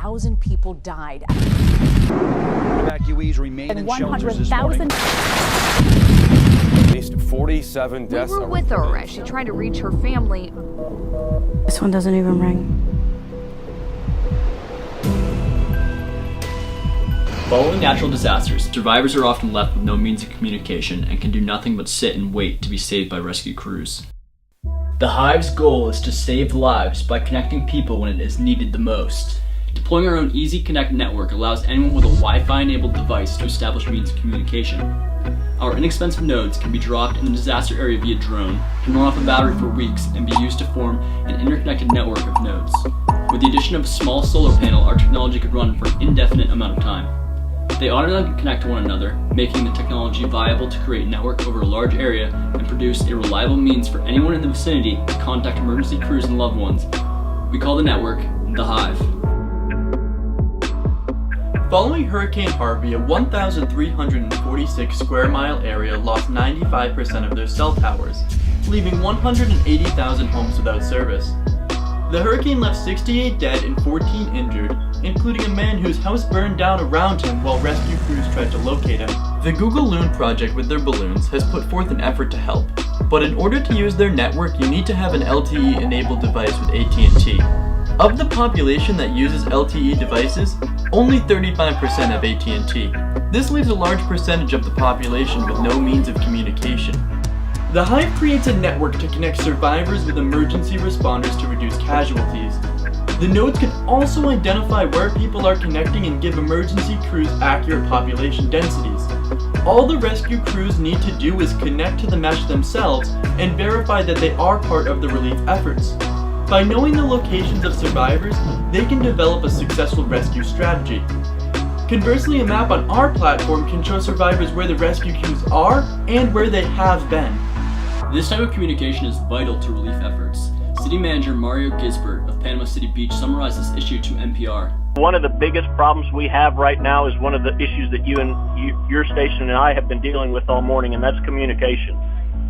100,000 people died. Evacuees remain in shelters this morning. At least 47 deaths. We were with her as she tried to reach her family. This one doesn't even ring. Following natural disasters, survivors are often left with no means of communication and can do nothing but sit and wait to be saved by rescue crews. The Hive's goal is to save lives by connecting people when it is needed the most. Deploying our own Easy Connect network allows anyone with a Wi-Fi enabled device to establish means of communication. Our inexpensive nodes can be dropped in the disaster area via drone, can run off a battery for weeks, and be used to form an interconnected network of nodes. With the addition of a small solar panel, our technology could run for an indefinite amount of time. They automatically connect to one another, making the technology viable to create a network over a large area and produce a reliable means for anyone in the vicinity to contact emergency crews and loved ones. We call the network The Hive. Following Hurricane Harvey, a 1,346 square mile area lost 95% of their cell towers, leaving 180,000 homes without service. The hurricane left 68 dead and 14 injured, including a man whose house burned down around him while rescue crews tried to locate him. The Google Loon project with their balloons has put forth an effort to help, but in order to use their network you need to have an LTE-enabled device with AT&T. Of the population that uses LTE devices, only 35% have AT&T. This leaves a large percentage of the population with no means of communication. The Hive creates a network to connect survivors with emergency responders to reduce casualties. The nodes can also identify where people are connecting and give emergency crews accurate population densities. All the rescue crews need to do is connect to the mesh themselves and verify that they are part of the relief efforts. By knowing the locations of survivors, they can develop a successful rescue strategy. Conversely, a map on our platform can show survivors where the rescue crews are and where they have been. This type of communication is vital to relief efforts. City Manager Mario Gisbert of Panama City Beach summarized this issue to NPR. One of the biggest problems we have right now is one of the issues that your station and I have been dealing with all morning, and that's communication.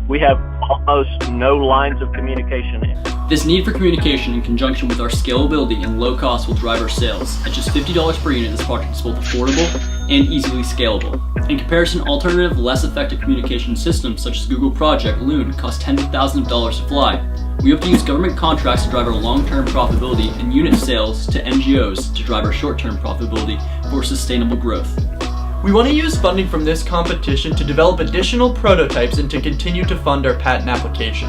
We have almost no lines of communication. This need for communication in conjunction with our scalability and low cost will drive our sales. At just $50 per unit, this project is both affordable and easily scalable. In comparison, alternative, less effective communication systems such as Google Project Loon cost tens of thousands of dollars to fly. We hope to use government contracts to drive our long-term profitability and unit sales to NGOs to drive our short-term profitability for sustainable growth. We want to use funding from this competition to develop additional prototypes and to continue to fund our patent application.